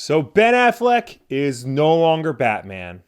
So Ben Affleck is no longer Batman.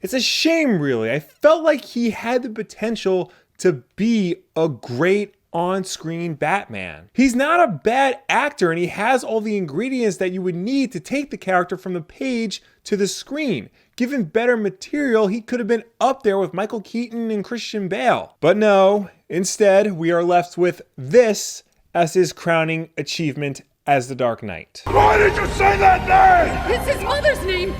It's a shame, really. I felt like he had the potential to be a great on-screen Batman. He's not a bad actor, and he has all the ingredients that you would need to take the character from the page to the screen. Given better material, he could have been up there with Michael Keaton and Christian Bale. But no, instead, we are left with this as his crowning achievement as the Dark Knight. Why did you say that name? It's his mother's name.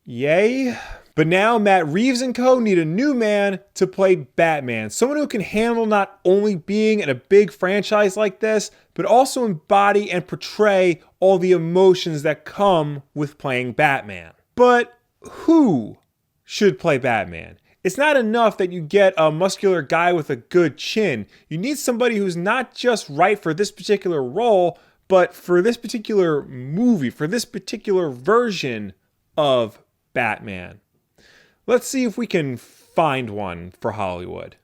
Yay. But now Matt Reeves and co need a new man to play Batman. Someone who can handle not only being in a big franchise like this, but also embody and portray all the emotions that come with playing Batman. But who should play Batman? It's not enough that you get a muscular guy with a good chin. You need somebody who's not just right for this particular role, but for this particular movie, for this particular version of Batman. Let's see if we can find one for Hollywood.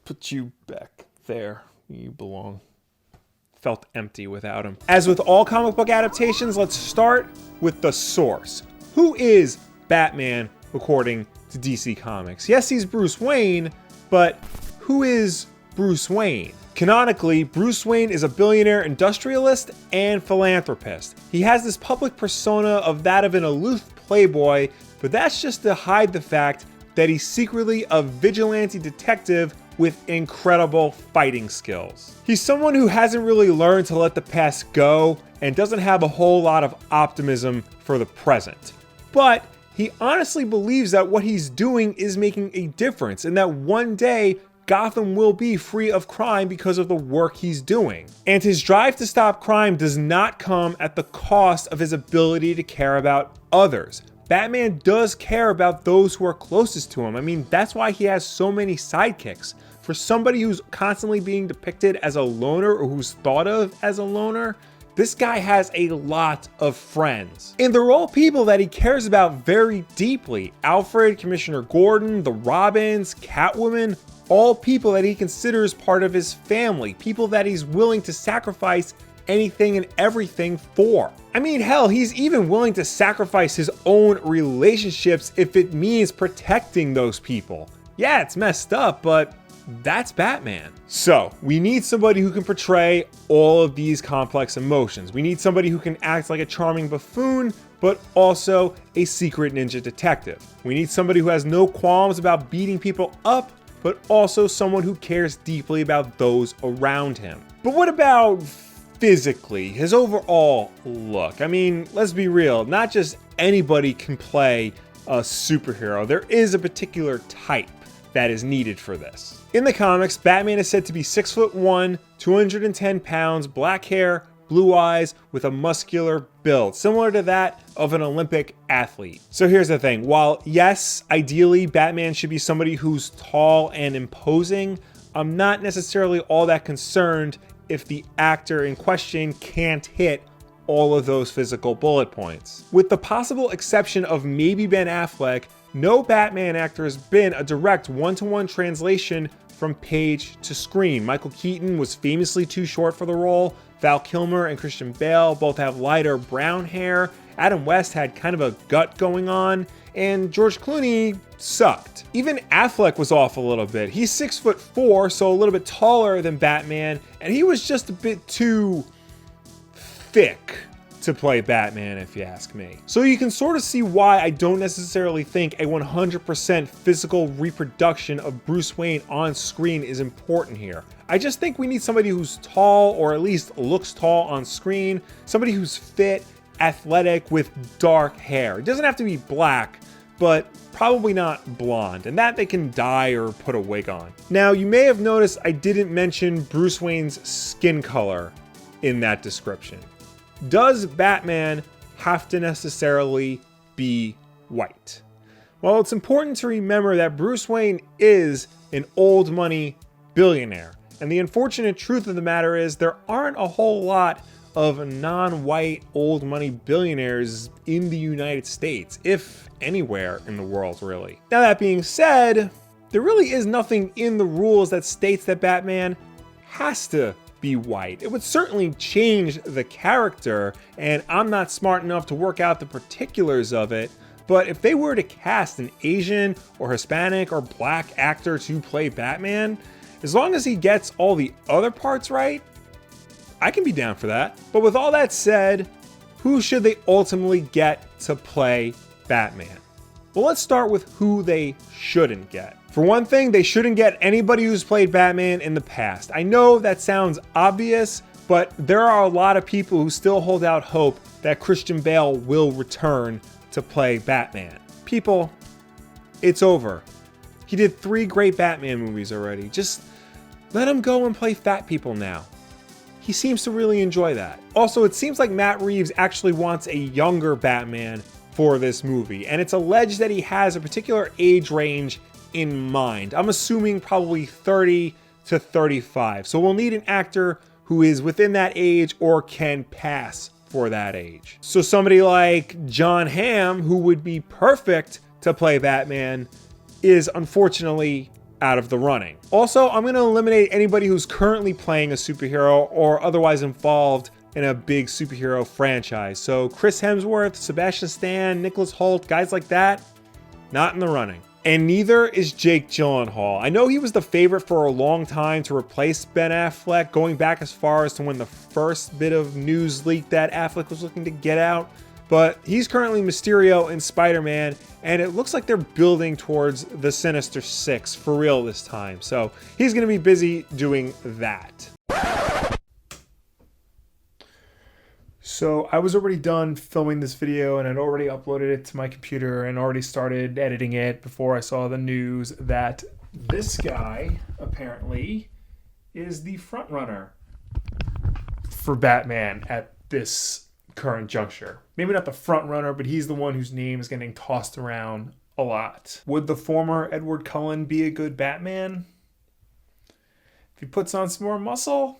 Put you back there. You belong. Felt empty without him. As with all comic book adaptations, let's start with the source. Who is Batman according to DC Comics? Yes, he's Bruce Wayne, but who is Bruce Wayne? Canonically, Bruce Wayne is a billionaire industrialist and philanthropist. He has this public persona of that of an aloof playboy, but that's just to hide the fact that he's secretly a vigilante detective with incredible fighting skills. He's someone who hasn't really learned to let the past go and doesn't have a whole lot of optimism for the present. But he honestly believes that what he's doing is making a difference and that one day Gotham will be free of crime because of the work he's doing. And his drive to stop crime does not come at the cost of his ability to care about others. Batman does care about those who are closest to him. I mean, that's why he has so many sidekicks. For somebody who's constantly being depicted as a loner or who's thought of as a loner, this guy has a lot of friends. And they're all people that he cares about very deeply. Alfred, Commissioner Gordon, the Robins, Catwoman, all people that he considers part of his family, people that he's willing to sacrifice anything and everything for. I mean, hell, he's even willing to sacrifice his own relationships if it means protecting those people. Yeah, it's messed up, but that's Batman. So we need somebody who can portray all of these complex emotions. We need somebody who can act like a charming buffoon, but also a secret ninja detective. We need somebody who has no qualms about beating people up, but also someone who cares deeply about those around him. But what about physically, his overall look? I mean, let's be real, not just anybody can play a superhero. There is a particular type that is needed for this. In the comics, Batman is said to be 6'1", 210 pounds, black hair, blue eyes, with a muscular build, similar to that of an Olympic athlete. So here's the thing, while yes, ideally Batman should be somebody who's tall and imposing, I'm not necessarily all that concerned if the actor in question can't hit all of those physical bullet points. With the possible exception of maybe Ben Affleck, no Batman actor has been a direct one-to-one translation from page to screen. Michael Keaton was famously too short for the role. Val Kilmer and Christian Bale both have lighter brown hair. Adam West had kind of a gut going on, and George Clooney sucked. Even Affleck was off a little bit. He's 6'4", so a little bit taller than Batman, and he was just a bit too thick to play Batman, if you ask me. So you can sort of see why I don't necessarily think a 100% physical reproduction of Bruce Wayne on screen is important here. I just think we need somebody who's tall, or at least looks tall on screen, somebody who's fit, athletic, with dark hair. It doesn't have to be black, but probably not blonde, and that they can dye or put a wig on. Now, you may have noticed I didn't mention Bruce Wayne's skin color in that description. Does Batman have to necessarily be white? Well, it's important to remember that Bruce Wayne is an old money billionaire. And the unfortunate truth of the matter is there aren't a whole lot of non-white old money billionaires in the United States, if anywhere in the world, really. Now, that being said, there really is nothing in the rules that states that Batman has to be white. It would certainly change the character, and I'm not smart enough to work out the particulars of it, but if they were to cast an Asian or Hispanic or black actor to play Batman, as long as he gets all the other parts right, I can be down for that. But with all that said, who should they ultimately get to play Batman? Well, let's start with who they shouldn't get. For one thing, they shouldn't get anybody who's played Batman in the past. I know that sounds obvious, but there are a lot of people who still hold out hope that Christian Bale will return to play Batman. People, it's over. He did 3 great Batman movies already. Just let him go and play fat people now. He seems to really enjoy that. Also, it seems like Matt Reeves actually wants a younger Batman for this movie, and it's alleged that he has a particular age range in mind. I'm assuming probably 30 to 35. So we'll need an actor who is within that age or can pass for that age. So somebody like John Hamm, who would be perfect to play Batman, is unfortunately out of the running. Also, I'm going to eliminate anybody who's currently playing a superhero or otherwise involved in a big superhero franchise. So Chris Hemsworth, Sebastian Stan, Nicholas Hoult, guys like that, not in the running. And neither is Jake Gyllenhaal. I know he was the favorite for a long time to replace Ben Affleck, going back as far as to when the first bit of news leaked that Affleck was looking to get out. But he's currently Mysterio in Spider-Man, and it looks like they're building towards the Sinister Six for real this time. So he's going to be busy doing that. So I was already done filming this video, and I'd already uploaded it to my computer and already started editing it before I saw the news that this guy apparently is the front runner for Batman at this current juncture. Maybe not the front runner, but he's the one whose name is getting tossed around a lot. Would the former Edward Cullen be a good Batman? If he puts on some more muscle,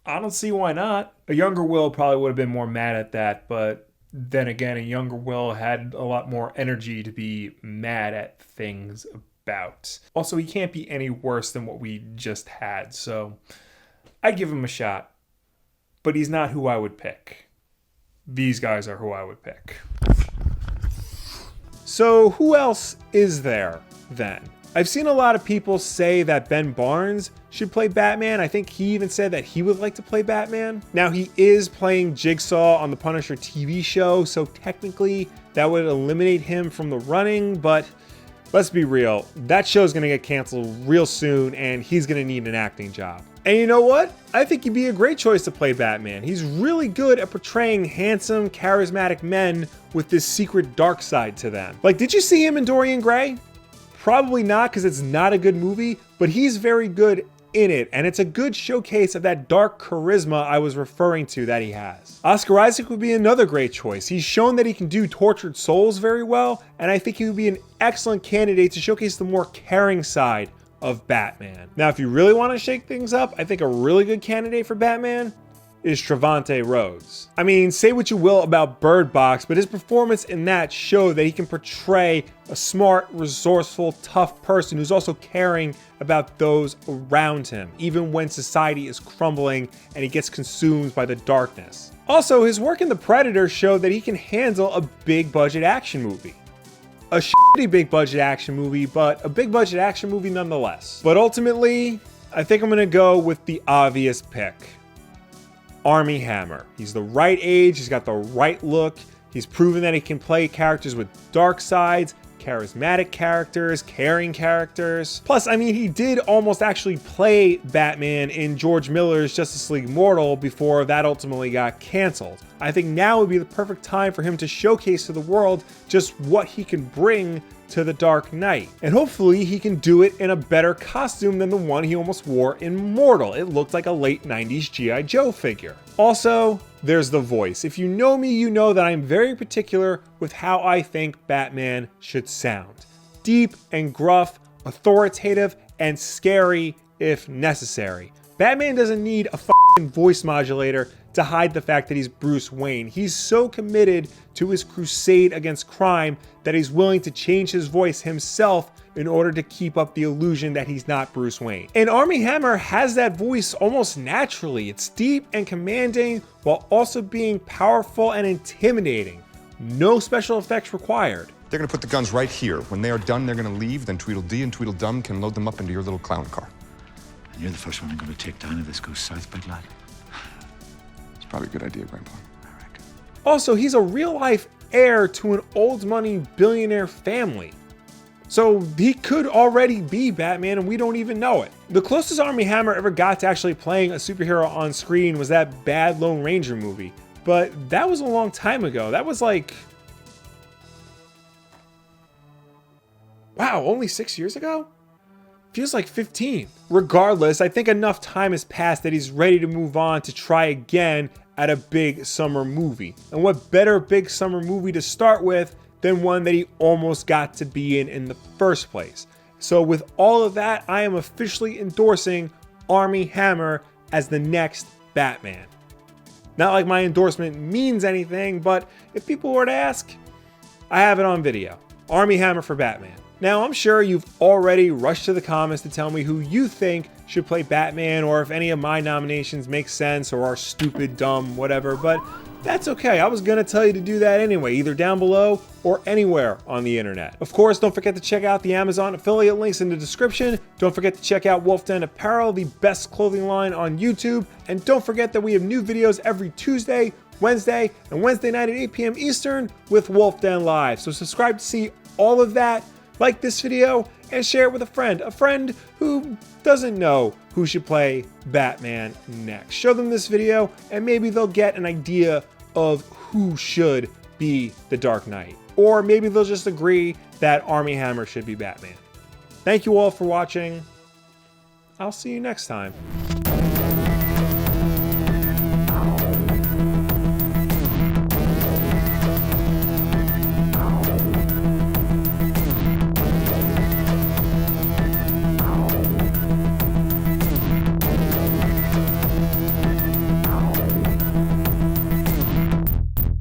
I don't see why not. A younger Will probably would have been more mad at that, but then again, a younger Will had a lot more energy to be mad at things about. Also, he can't be any worse than what we just had, so I'd give him a shot. But he's not who I would pick. These guys are who I would pick. So who else is there then? I've seen a lot of people say that Ben Barnes should play Batman. I think he even said that he would like to play Batman. Now, he is playing Jigsaw on the Punisher TV show, so technically that would eliminate him from the running, but let's be real, that show's gonna get canceled real soon and he's gonna need an acting job. And you know what? I think he'd be a great choice to play Batman. He's really good at portraying handsome, charismatic men with this secret dark side to them. Like, did you see him in Dorian Gray? Probably not, because it's not a good movie, but he's very good in it, and it's a good showcase of that dark charisma I was referring to that he has. Oscar Isaac would be another great choice. He's shown that he can do tortured souls very well, and I think he would be an excellent candidate to showcase the more caring side of Batman. Now, if you really want to shake things up, I think a really good candidate for Batman is Trivanti Rhodes. I mean, say what you will about Bird Box, but his performance in that showed that he can portray a smart, resourceful, tough person who's also caring about those around him, even when society is crumbling and he gets consumed by the darkness. Also, his work in The Predator showed that he can handle a big budget action movie. A shitty big budget action movie, but a big budget action movie nonetheless. But ultimately, I think I'm gonna go with the obvious pick. Armie Hammer. He's the right age, he's got the right look, he's proven that he can play characters with dark sides, charismatic characters, caring characters. Plus, I mean, he did almost actually play Batman in George Miller's Justice League Mortal before that ultimately got canceled. I think now would be the perfect time for him to showcase to the world just what he can bring to the Dark Knight. And hopefully he can do it in a better costume than the one he almost wore in Mortal. It looked like a late 90s G.I. Joe figure. Also, there's the voice. If you know me, you know that I'm very particular with how I think Batman should sound. Deep and gruff, authoritative, and scary if necessary. Batman doesn't need a fucking voice modulator to hide the fact that he's Bruce Wayne. He's so committed to his crusade against crime that he's willing to change his voice himself in order to keep up the illusion that he's not Bruce Wayne. And Armie Hammer has that voice almost naturally. It's deep and commanding while also being powerful and intimidating. No special effects required. They're gonna put the guns right here. When they are done, they're gonna leave, then Tweedledee and Tweedledum can load them up into your little clown car. And you're the first one I'm gonna take down if this goes south, big lad. It's probably a good idea, Grandpa. I reckon. Also, he's a real-life heir to an old money billionaire family. So he could already be Batman and we don't even know it. The closest Armie Hammer ever got to actually playing a superhero on screen was that bad Lone Ranger movie. But that was a long time ago. That was like... wow, only 6 years ago? Feels like 15. Regardless, I think enough time has passed that he's ready to move on to try again at a big summer movie. And what better big summer movie to start with than one that he almost got to be in the first place. So with all of that, I am officially endorsing Armie Hammer as the next Batman. Not like my endorsement means anything, but if people were to ask, I have it on video. Armie Hammer for Batman. Now, I'm sure you've already rushed to the comments to tell me who you think should play Batman, or if any of my nominations make sense or are stupid, dumb, whatever, but that's okay. I was gonna tell you to do that anyway, either down below or anywhere on the internet. Of course, don't forget to check out the Amazon affiliate links in the description. Don't forget to check out Wulff Den Apparel, the best clothing line on YouTube. And don't forget that we have new videos every Tuesday, Wednesday, and Wednesday night at 8 p.m. Eastern with Wulff Den Live. So subscribe to see all of that, like this video, and share it with a friend who doesn't know who should play Batman next. Show them this video and maybe they'll get an idea of who should be the Dark Knight. Or maybe they'll just agree that Armie Hammer should be Batman. Thank you all for watching. I'll see you next time.